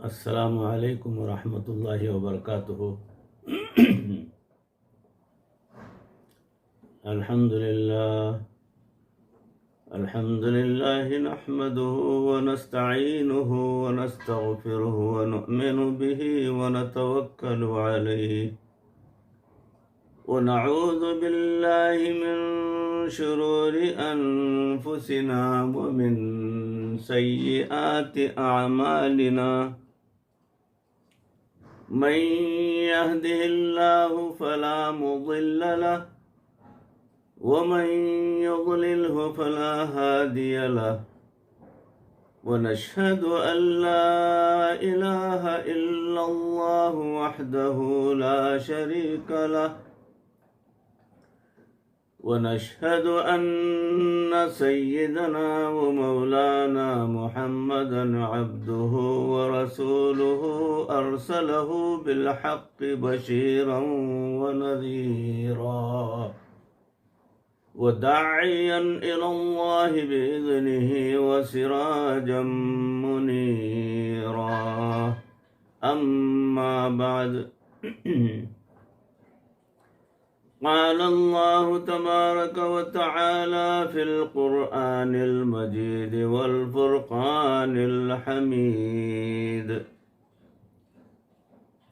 السلام علیکم ورحمۃ اللہ وبرکاتہ۔ الحمد للہ نحمده ونستعینه ونستغفره ونؤمن به ونتوکل علیہ ونعوذ باللہ من شرور انفسنا ومن سیئات اعمالنا، من يهده الله فلا مضل له ومن يضلله فلا هادي له، ونشهد أن لا إله إلا الله وحده لا شريك له، ونشهد أن سيدنا ومولانا محمدا عبده ورسوله أرسله بالحق بشيرا ونذيرا وداعيا إلى الله بإذنه وسراجا منيرا، أما بعد قال الله تبارك وتعالى في القرآن المجيد والفرقان الحميد،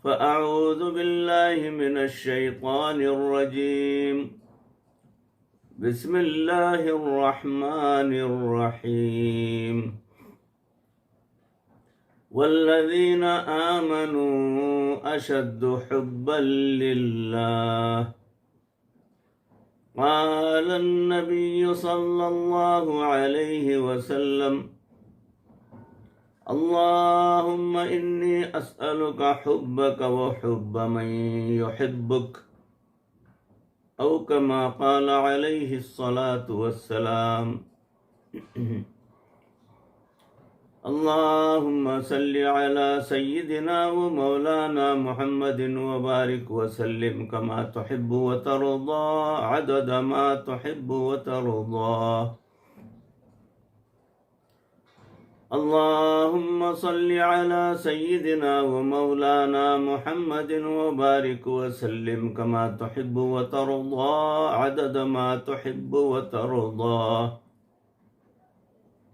فأعوذ بالله من الشيطان الرجيم، بسم الله الرحمن الرحيم، والذين آمنوا أشد حبا لله، قال النبي صلى الله عليه وسلم، اللهم إني أسألك حبك وحب من يحبك، أو كما قال عليه الصلاة والسلام، اللهم صل على سيدنا ومولانا محمد وبارك وسلم كما تحب وترضى عدد ما تحب وترضى، اللهم صل على سيدنا ومولانا محمد وبارك وسلم كما تحب وترضى عدد ما تحب وترضى،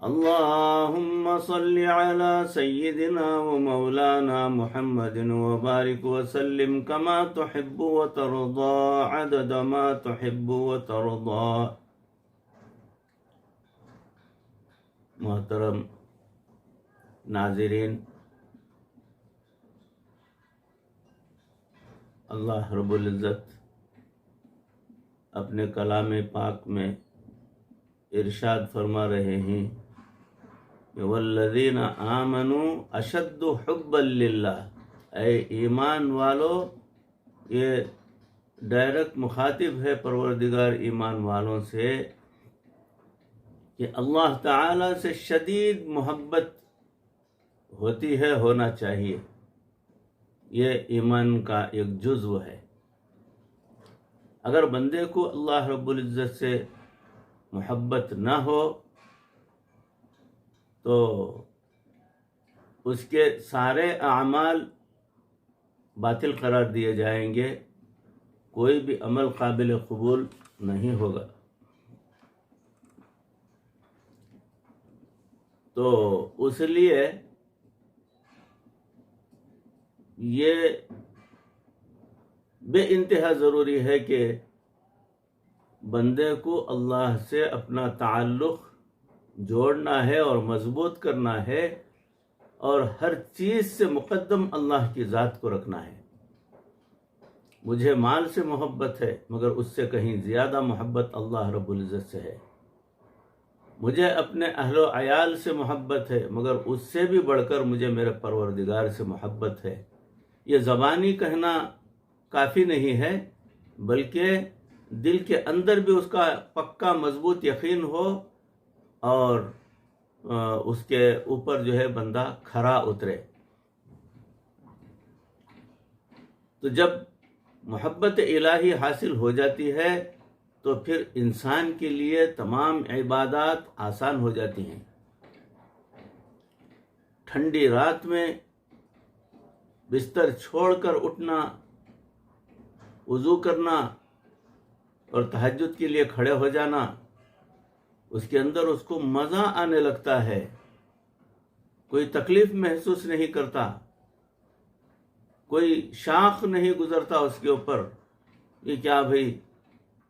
اللهم صل على سيدنا ومولانا محمد وبارك وسلم كما تحب وترضى عدد ما تحب وترضى۔ محترم ناظرین، اللہ رب العزت اپنے کلام پاک میں ارشاد فرما رہے ہیں کہ والذین آمنوا اشد حبا للہ، اے ایمان والو، یہ ڈائریکٹ مخاطب ہے پروردگار ایمان والوں سے کہ اللہ تعالی سے شدید محبت ہوتی ہے، ہونا چاہیے، یہ ایمان کا ایک جزو ہے۔ اگر بندے کو اللہ رب العزت سے محبت نہ ہو تو اس کے سارے اعمال باطل قرار دیے جائیں گے، کوئی بھی عمل قابل قبول نہیں ہوگا۔ تو اس لیے یہ بے انتہا ضروری ہے کہ بندے کو اللہ سے اپنا تعلق جوڑنا ہے اور مضبوط کرنا ہے، اور ہر چیز سے مقدم اللہ کی ذات کو رکھنا ہے۔ مجھے مال سے محبت ہے مگر اس سے کہیں زیادہ محبت اللہ رب العزت سے ہے، مجھے اپنے اہل و عیال سے محبت ہے مگر اس سے بھی بڑھ کر مجھے میرے پروردگار سے محبت ہے۔ یہ زبانی کہنا کافی نہیں ہے، بلکہ دل کے اندر بھی اس کا پکا مضبوط یقین ہو اور اس کے اوپر جو ہے بندہ کھرا اترے۔ تو جب محبت الہی حاصل ہو جاتی ہے تو پھر انسان کے لیے تمام عبادات آسان ہو جاتی ہیں۔ ٹھنڈی رات میں بستر چھوڑ کر اٹھنا، وضو کرنا اور تہجد کے لیے کھڑے ہو جانا، اس کے اندر اس کو مزہ آنے لگتا ہے، کوئی تکلیف محسوس نہیں کرتا، کوئی شاخ نہیں گزرتا اس کے اوپر کہ کیا بھئی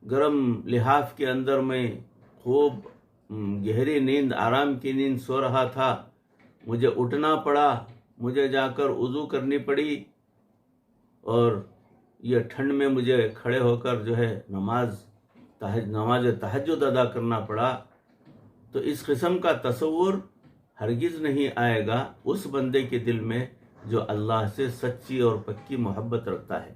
گرم لحاف کے اندر میں خوب گہری نیند، آرام کی نیند سو رہا تھا، مجھے اٹھنا پڑا، مجھے جا کر وضو کرنی پڑی، اور یہ ٹھنڈ میں مجھے کھڑے ہو کر جو ہے نماز تہجد ادا کرنا پڑا۔ تو اس قسم کا تصور ہرگز نہیں آئے گا اس بندے کے دل میں جو اللہ سے سچی اور پکی محبت رکھتا ہے۔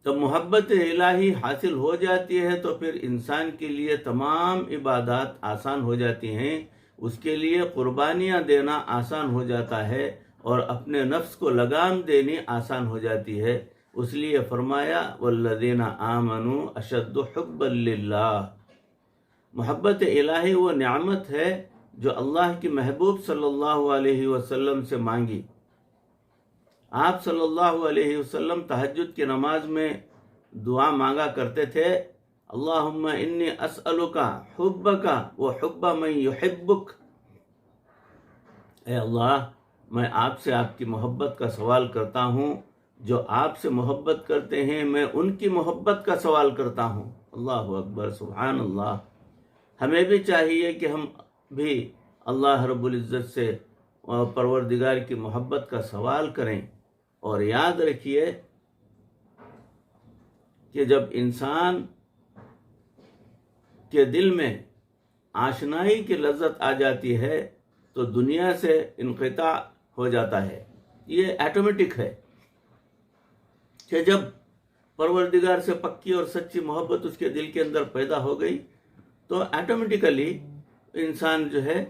جب محبت الہی حاصل ہو جاتی ہے تو پھر انسان کے لیے تمام عبادات آسان ہو جاتی ہیں، اس کے لیے قربانیاں دینا آسان ہو جاتا ہے، اور اپنے نفس کو لگام دینی آسان ہو جاتی ہے۔ اس لیے فرمایا والذین آمنوا اشد حبا للہ۔ محبت الہی وہ نعمت ہے جو اللہ کے محبوب صلی اللہ علیہ وسلم سے مانگی۔ آپ صلی اللہ علیہ وسلم تہجد کی نماز میں دعا مانگا کرتے تھے، اللہم انی اسألک حبک وحب من یحبک۔ اے اللہ، میں آپ سے آپ کی محبت کا سوال کرتا ہوں، جو آپ سے محبت کرتے ہیں میں ان کی محبت کا سوال کرتا ہوں۔ اللہ اکبر، سبحان اللہ۔ ہمیں بھی چاہیے کہ ہم بھی اللہ رب العزت سے پروردگار کی محبت کا سوال کریں، اور یاد رکھیے کہ جب انسان کے دل میں آشنائی کی لذت آ جاتی ہے تو دنیا سے انقطاع ہو جاتا ہے۔ یہ آٹومیٹک ہے کہ جب پروردگار سے پکی اور سچی محبت اس کے دل کے اندر پیدا ہو گئی تو آٹومیٹیکلی انسان جو ہے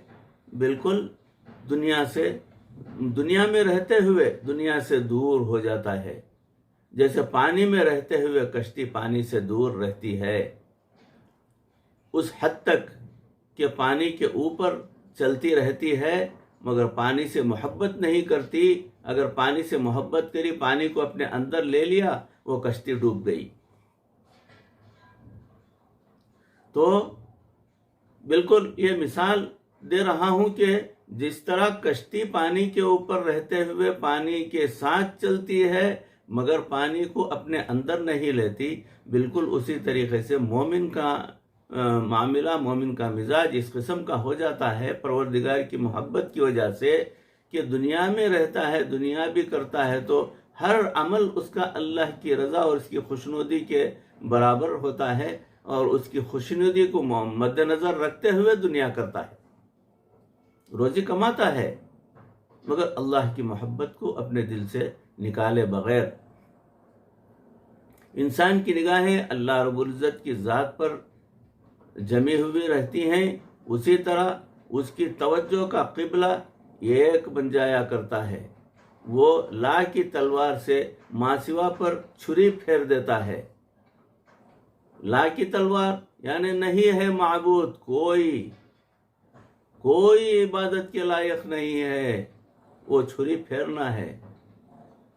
بالکل دنیا میں رہتے ہوئے دنیا سے دور ہو جاتا ہے، جیسے پانی میں رہتے ہوئے کشتی پانی سے دور رہتی ہے، اس حد تک کہ پانی کے اوپر چلتی رہتی ہے مگر پانی سے محبت نہیں کرتی۔ اگر پانی سے محبت کری، پانی کو اپنے اندر لے لیا، وہ کشتی ڈوب گئی۔ تو بالکل یہ مثال دے رہا ہوں کہ جس طرح کشتی پانی کے اوپر رہتے ہوئے پانی کے ساتھ چلتی ہے مگر پانی کو اپنے اندر نہیں لیتی، بالکل اسی طریقے سے مومن کا معاملہ، مومن کا مزاج اس قسم کا ہو جاتا ہے پروردگار کی محبت کی وجہ سے کہ دنیا میں رہتا ہے، دنیا بھی کرتا ہے تو ہر عمل اس کا اللہ کی رضا اور اس کی خوشنودی کے برابر ہوتا ہے، اور اس کی خوشنودی کو مد نظر رکھتے ہوئے دنیا کرتا ہے، روزی کماتا ہے، مگر اللہ کی محبت کو اپنے دل سے نکالے بغیر۔ انسان کی نگاہیں اللہ رب العزت کی ذات پر جمی ہوئی رہتی ہیں، اسی طرح اس کی توجہ کا قبلہ ایک بن جایا کرتا ہے، وہ لا کی تلوار سے ماسوا پر چھری پھیر دیتا ہے۔ لا کی تلوار یعنی نہیں ہے معبود، کوئی عبادت کے لائق نہیں ہے، وہ چھری پھیرنا ہے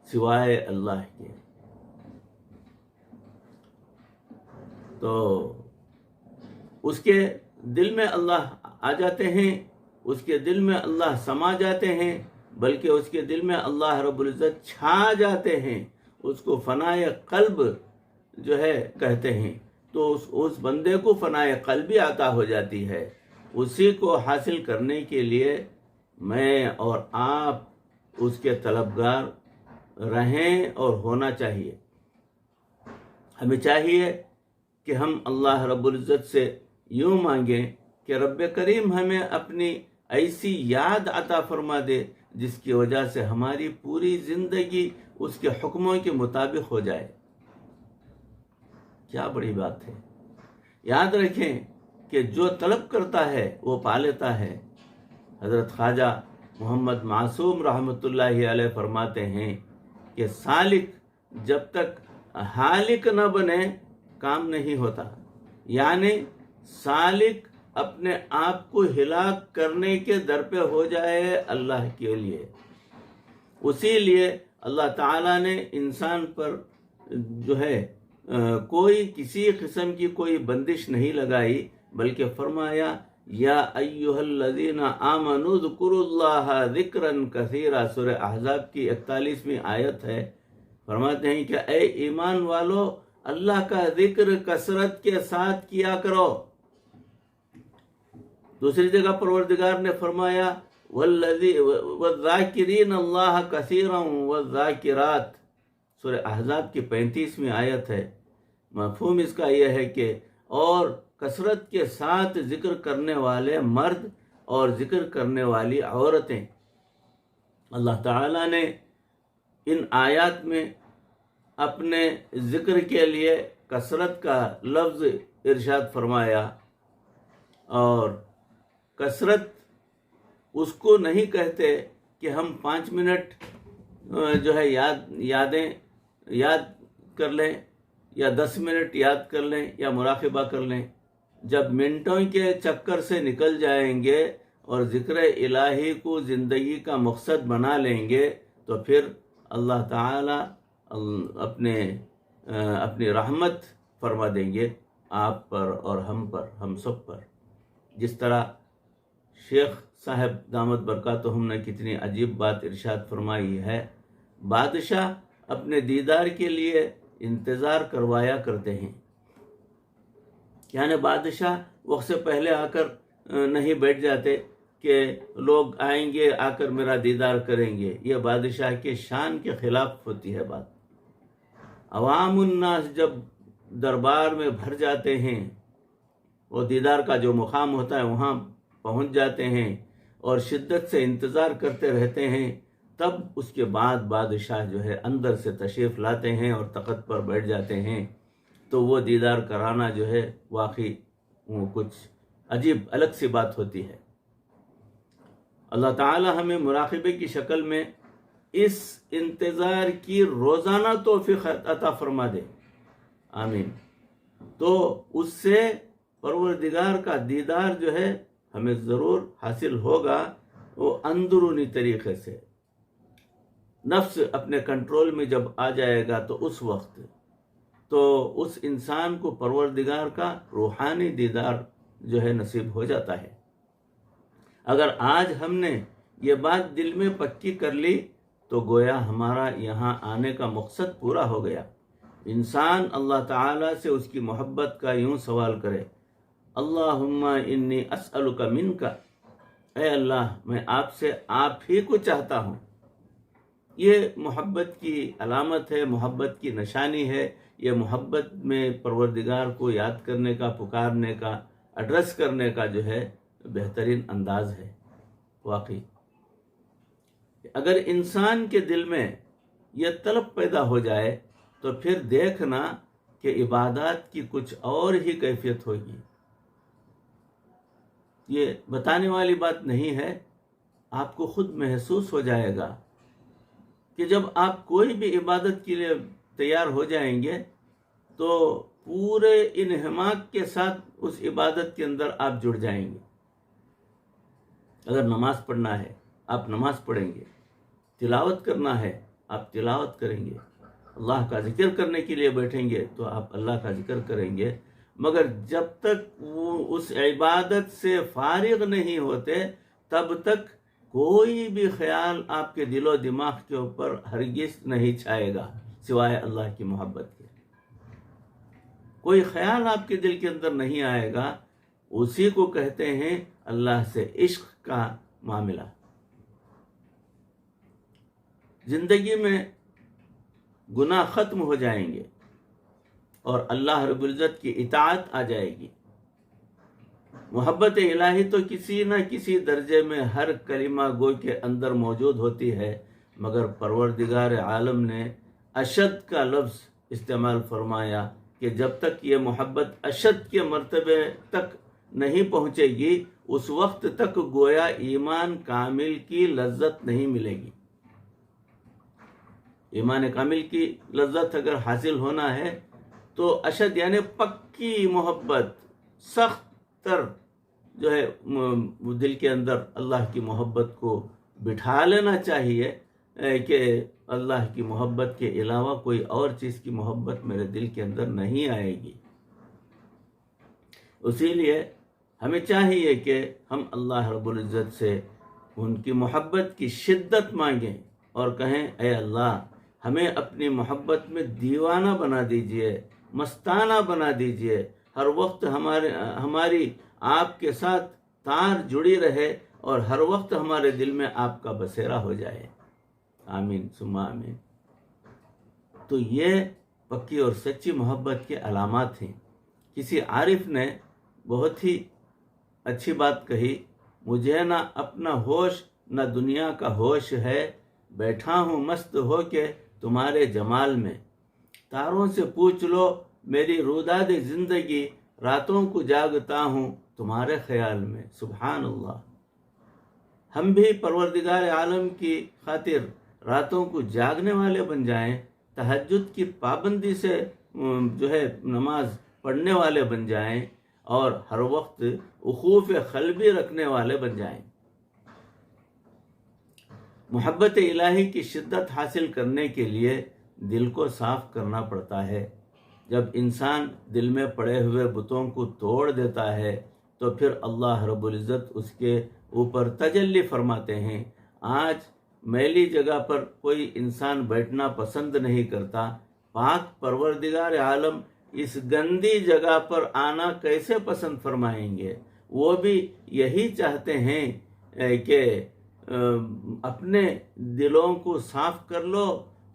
سوائے اللہ کے۔ تو اس کے دل میں اللہ آ جاتے ہیں، اس کے دل میں اللہ سما جاتے ہیں، بلکہ اس کے دل میں اللہ رب العزت چھا جاتے ہیں، اس کو فنائے قلب جو ہے کہتے ہیں۔ تو اس بندے کو فنائے قلبی عطا ہو جاتی ہے۔ اسی کو حاصل کرنے کے لیے میں اور آپ اس کے طلبگار رہیں اور ہونا چاہیے۔ ہمیں چاہیے کہ ہم اللہ رب العزت سے یوں مانگیں کہ رب کریم ہمیں اپنی ایسی یاد عطا فرما دے جس کی وجہ سے ہماری پوری زندگی اس کے حکموں کے مطابق ہو جائے۔ کیا بڑی بات ہے! یاد رکھیں کہ جو طلب کرتا ہے وہ پا لیتا ہے۔ حضرت خواجہ محمد معصوم رحمۃ اللہ علیہ فرماتے ہیں کہ سالک جب تک حالق نہ بنے کام نہیں ہوتا، یعنی سالک اپنے آپ کو ہلاک کرنے کے در پہ ہو جائے اللہ کے لیے، اسی لیے اللہ تعالیٰ نے انسان پر جو ہے کوئی کسی قسم کی کوئی بندش نہیں لگائی، بلکہ فرمایا یا ایھا الذین آمنوا اذکروا اللہ ذکرا کثیرا، سورہ احزاب کی 41ویں آیت ہے۔ فرماتے ہیں کہ اے ایمان والو، اللہ کا ذکر کثرت کے ساتھ کیا کرو۔ دوسری جگہ پروردگار نے فرمایا والذاکرین اللہ کثیرا والذاکرات، سورہ احزاب کی 35ویں آیت ہے۔ مفہوم اس کا یہ ہے کہ اور کثرت کے ساتھ ذکر کرنے والے مرد اور ذکر کرنے والی عورتیں۔ اللہ تعالیٰ نے ان آیات میں اپنے ذکر کے لیے کثرت کا لفظ ارشاد فرمایا، اور کثرت اس کو نہیں کہتے کہ ہم 5 منٹ جو ہے یاد کر لیں، یا 10 منٹ یاد کر لیں، یا مراقبہ کر لیں۔ جب منٹوں کے چکر سے نکل جائیں گے اور ذکر الہی کو زندگی کا مقصد بنا لیں گے تو پھر اللہ تعالی اپنی رحمت فرما دیں گے آپ پر اور ہم سب پر۔ جس طرح شیخ صاحب دامت برکاتہم نے کتنی عجیب بات ارشاد فرمائی ہے، بادشاہ اپنے دیدار کے لیے انتظار کروایا کرتے ہیں، یعنی بادشاہ وقت سے پہلے آ کر نہیں بیٹھ جاتے کہ لوگ آئیں گے آ کر میرا دیدار کریں گے، یہ بادشاہ کے شان کے خلاف ہوتی ہے بات۔ عوام الناس جب دربار میں بھر جاتے ہیں، وہ دیدار کا جو مقام ہوتا ہے وہاں پہنچ جاتے ہیں اور شدت سے انتظار کرتے رہتے ہیں، تب اس کے بعد بادشاہ جو ہے اندر سے تشریف لاتے ہیں اور تخت پر بیٹھ جاتے ہیں، تو وہ دیدار کرانا جو ہے واقعی وہ کچھ عجیب الگ سی بات ہوتی ہے۔ اللہ تعالی ہمیں مراقبے کی شکل میں اس انتظار کی روزانہ توفیق عطا فرما دے، آمین۔ تو اس سے پروردگار کا دیدار جو ہے ہمیں ضرور حاصل ہوگا، وہ اندرونی طریقے سے۔ نفس اپنے کنٹرول میں جب آ جائے گا تو اس وقت تو اس انسان کو پروردگار کا روحانی دیدار جو ہے نصیب ہو جاتا ہے۔ اگر آج ہم نے یہ بات دل میں پکی کر لی تو گویا ہمارا یہاں آنے کا مقصد پورا ہو گیا۔ انسان اللہ تعالیٰ سے اس کی محبت کا یوں سوال کرے، اللہم انی اسألک منک، اے اللہ میں آپ سے آپ ہی کو چاہتا ہوں۔ یہ محبت کی علامت ہے، محبت کی نشانی ہے، یہ محبت میں پروردگار کو یاد کرنے کا، پکارنے کا، ایڈریس کرنے کا جو ہے بہترین انداز ہے۔ واقعی اگر انسان کے دل میں یہ طلب پیدا ہو جائے تو پھر دیکھنا کہ عبادات کی کچھ اور ہی کیفیت ہوگی۔ یہ بتانے والی بات نہیں ہے، آپ کو خود محسوس ہو جائے گا کہ جب آپ کوئی بھی عبادت کے لیے تیار ہو جائیں گے تو پورے انہماک کے ساتھ اس عبادت کے اندر آپ جڑ جائیں گے۔ اگر نماز پڑھنا ہے آپ نماز پڑھیں گے، تلاوت کرنا ہے آپ تلاوت کریں گے، اللہ کا ذکر کرنے کے لیے بیٹھیں گے تو آپ اللہ کا ذکر کریں گے، مگر جب تک وہ اس عبادت سے فارغ نہیں ہوتے تب تک کوئی بھی خیال آپ کے دل و دماغ کے اوپر ہرگز نہیں چھائے گا سوائے اللہ کی محبت کے۔ کوئی خیال آپ کے دل کے اندر نہیں آئے گا، اسی کو کہتے ہیں اللہ سے عشق کا معاملہ۔ زندگی میں گناہ ختم ہو جائیں گے اور اللہ رب العزت کی اطاعت آ جائے گی۔ محبت الہی تو کسی نہ کسی درجے میں ہر کلمہ گو کے اندر موجود ہوتی ہے، مگر پروردگار عالم نے اشد کا لفظ استعمال فرمایا کہ جب تک یہ محبت اشد کے مرتبے تک نہیں پہنچے گی اس وقت تک گویا ایمان کامل کی لذت نہیں ملے گی۔ ایمان کامل کی لذت اگر حاصل ہونا ہے تو اشد یعنی پکی محبت، سخت تر جو ہے دل کے اندر اللہ کی محبت کو بٹھا لینا چاہیے، کہ اللہ کی محبت کے علاوہ کوئی اور چیز کی محبت میرے دل کے اندر نہیں آئے گی۔ اسی لیے ہمیں چاہیے کہ ہم اللہ رب العزت سے ان کی محبت کی شدت مانگیں اور کہیں اے اللہ ہمیں اپنی محبت میں دیوانہ بنا دیجئے، مستانہ بنا دیجئے، ہر وقت ہماری آپ کے ساتھ تار جڑی رہے اور ہر وقت ہمارے دل میں آپ کا بسیرا ہو جائے۔ آمین ثم آمین۔ تو یہ پکی اور سچی محبت کے علامات ہیں۔ کسی عارف نے بہت ہی اچھی بات کہی، مجھے نہ اپنا ہوش نہ دنیا کا ہوش ہے، بیٹھا ہوں مست ہو کے تمہارے جمال میں، تاروں سے پوچھ لو میری روداد زندگی، راتوں کو جاگتا ہوں تمہارے خیال میں۔ سبحان اللہ۔ ہم بھی پروردگار عالم کی خاطر راتوں کو جاگنے والے بن جائیں، تہجد کی پابندی سے نماز پڑھنے والے بن جائیں اور ہر وقت وقوف قلبی رکھنے والے بن جائیں۔ محبت الہی کی شدت حاصل کرنے کے لیے دل کو صاف کرنا پڑتا ہے۔ جب انسان دل میں پڑے ہوئے بتوں کو توڑ دیتا ہے تو پھر اللہ رب العزت اس کے اوپر تجلی فرماتے ہیں۔ آج میلی جگہ پر کوئی انسان بیٹھنا پسند نہیں کرتا، پاک پروردگار عالم اس گندی جگہ پر آنا کیسے پسند فرمائیں گے؟ وہ بھی یہی چاہتے ہیں کہ اپنے دلوں کو صاف کر لو۔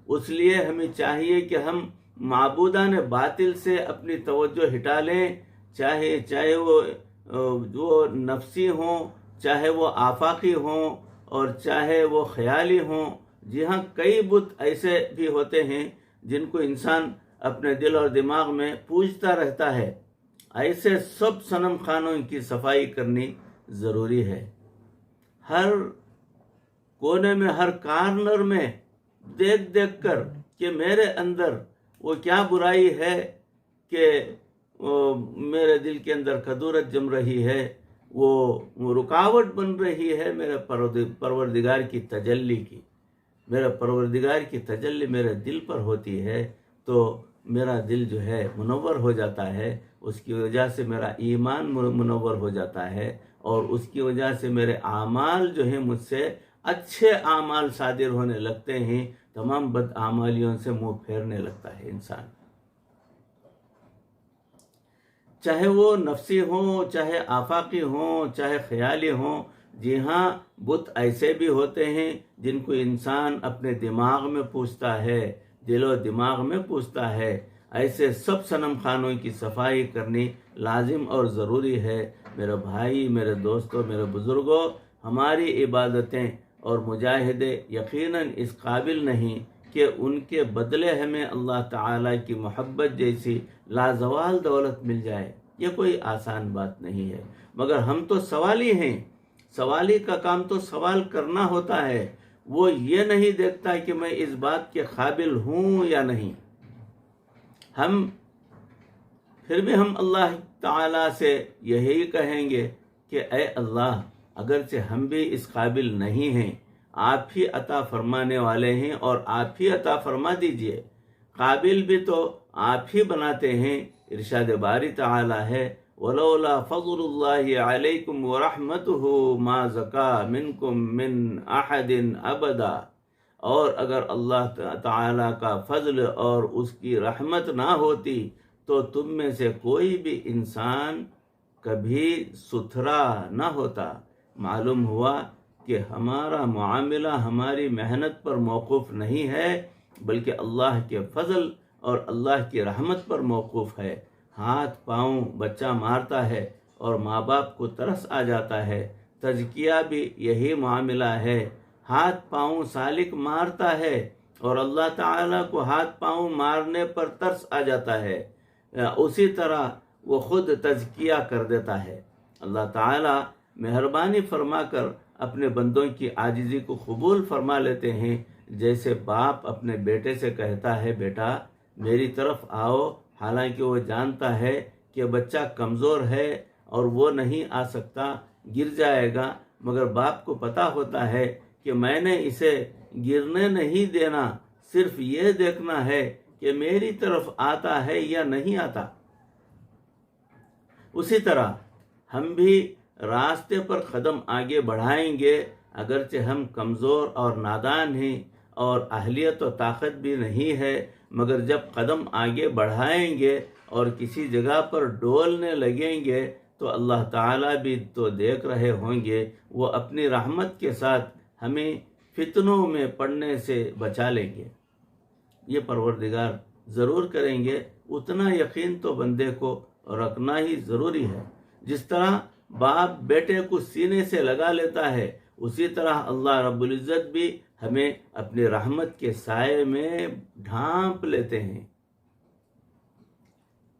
اس لیے ہمیں چاہیے کہ ہم معبودان باطل سے اپنی توجہ ہٹا لیں، چاہے وہ نفسی ہوں، چاہے وہ آفاقی ہوں اور چاہے وہ خیالی ہوں۔ جی ہاں، کئی بت ایسے بھی ہوتے ہیں جن کو انسان اپنے دل اور دماغ میں پوجتا رہتا ہے۔ ایسے سب صنم خانوں کی صفائی کرنی ضروری ہے۔ ہر کونے میں، ہر کارنر میں دیکھ کر کہ میرے اندر وہ کیا برائی ہے کہ میرے دل کے اندر کدورت جم رہی ہے، وہ رکاوٹ بن رہی ہے میرے پروردگار کی تجلی کی۔ میرے پروردگار کی تجلی میرے دل پر ہوتی ہے تو میرا دل منور ہو جاتا ہے، اس کی وجہ سے میرا ایمان منور ہو جاتا ہے اور اس کی وجہ سے میرے اعمال مجھ سے اچھے اعمال صادر ہونے لگتے ہیں، تمام بد اعمالیوں سے منہ پھیرنے لگتا ہے انسان، چاہے وہ نفسی ہوں، چاہے آفاقی ہوں، چاہے خیالی ہوں۔ جی ہاں، بت ایسے بھی ہوتے ہیں جن کو انسان اپنے دماغ میں پوجتا ہے، دل و دماغ میں پوجتا ہے۔ ایسے سب صنم خانوں کی صفائی کرنی لازم اور ضروری ہے۔ میرے بھائی، میرے دوستوں، میرے بزرگوں، ہماری عبادتیں اور مجاہدے یقیناً اس قابل نہیں کہ ان کے بدلے ہمیں اللہ تعالیٰ کی محبت جیسی لازوال دولت مل جائے۔ یہ کوئی آسان بات نہیں ہے، مگر ہم تو سوالی ہیں۔ سوالی کا کام تو سوال کرنا ہوتا ہے، وہ یہ نہیں دیکھتا کہ میں اس بات کے قابل ہوں یا نہیں۔ پھر بھی ہم اللہ تعالیٰ سے یہی کہیں گے کہ اے اللہ، اگرچہ ہم بھی اس قابل نہیں ہیں، آپ ہی عطا فرمانے والے ہیں اور آپ ہی عطا فرما دیجئے۔ قابل بھی تو آپ ہی بناتے ہیں۔ ارشاد باری تعالی ہے، وَلَوْلَا فَضْلُ اللَّهِ عَلَيْكُمْ وَرَحْمَتُهُ مَا زَكَى مِنْكُمْ مِنْ أَحَدٍ أَبَدًا۔ اور اگر اللہ تعالی کا فضل اور اس کی رحمت نہ ہوتی تو تم میں سے کوئی بھی انسان کبھی ستھرا نہ ہوتا۔ معلوم ہوا کہ ہمارا معاملہ ہماری محنت پر موقوف نہیں ہے، بلکہ اللہ کے فضل اور اللہ کی رحمت پر موقوف ہے۔ ہاتھ پاؤں بچہ مارتا ہے اور ماں باپ کو ترس آ جاتا ہے، تزکیہ بھی یہی معاملہ ہے۔ ہاتھ پاؤں سالک مارتا ہے اور اللہ تعالیٰ کو ہاتھ پاؤں مارنے پر ترس آ جاتا ہے، اسی طرح وہ خود تزکیہ کر دیتا ہے۔ اللہ تعالیٰ مہربانی فرما کر اپنے بندوں کی عاجزی کو قبول فرما لیتے ہیں، جیسے باپ اپنے بیٹے سے کہتا ہے، بیٹا میری طرف آؤ، حالانکہ وہ جانتا ہے کہ بچہ کمزور ہے اور وہ نہیں آ سکتا، گر جائے گا، مگر باپ کو پتہ ہوتا ہے کہ میں نے اسے گرنے نہیں دینا، صرف یہ دیکھنا ہے کہ میری طرف آتا ہے یا نہیں آتا۔ اسی طرح ہم بھی راستے پر قدم آگے بڑھائیں گے، اگرچہ ہم کمزور اور نادان ہیں اور اہلیت و طاقت بھی نہیں ہے، مگر جب قدم آگے بڑھائیں گے اور کسی جگہ پر ڈولنے لگیں گے تو اللہ تعالیٰ بھی تو دیکھ رہے ہوں گے، وہ اپنی رحمت کے ساتھ ہمیں فتنوں میں پڑنے سے بچا لیں گے۔ یہ پروردگار ضرور کریں گے، اتنا یقین تو بندے کو رکھنا ہی ضروری ہے۔ جس طرح باپ بیٹے کو سینے سے لگا لیتا ہے، اسی طرح اللہ رب العزت بھی ہمیں اپنی رحمت کے سائے میں ڈھانپ لیتے ہیں،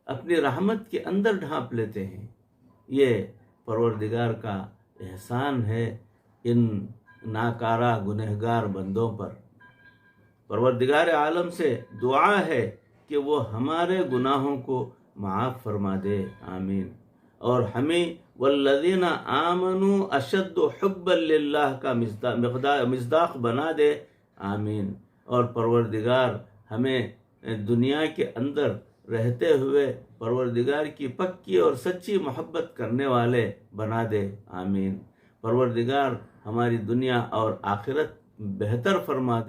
اپنی رحمت کے اندر ڈھانپ لیتے ہیں۔ یہ پروردگار کا احسان ہے ان ناکارہ گنہگار بندوں پر۔ پروردگار عالم سے دعا ہے کہ وہ ہمارے گناہوں کو معاف فرما دے، آمین، اور ہمیں والذین آمنوا اشد حبا للہ کا مصداق بنا دے، آمین، اور پروردگار ہمیں دنیا کے اندر رہتے ہوئے پروردگار کی پکی اور سچی محبت کرنے والے بنا دے، آمین۔ پروردگار ہماری دنیا اور آخرت بہتر فرما دے۔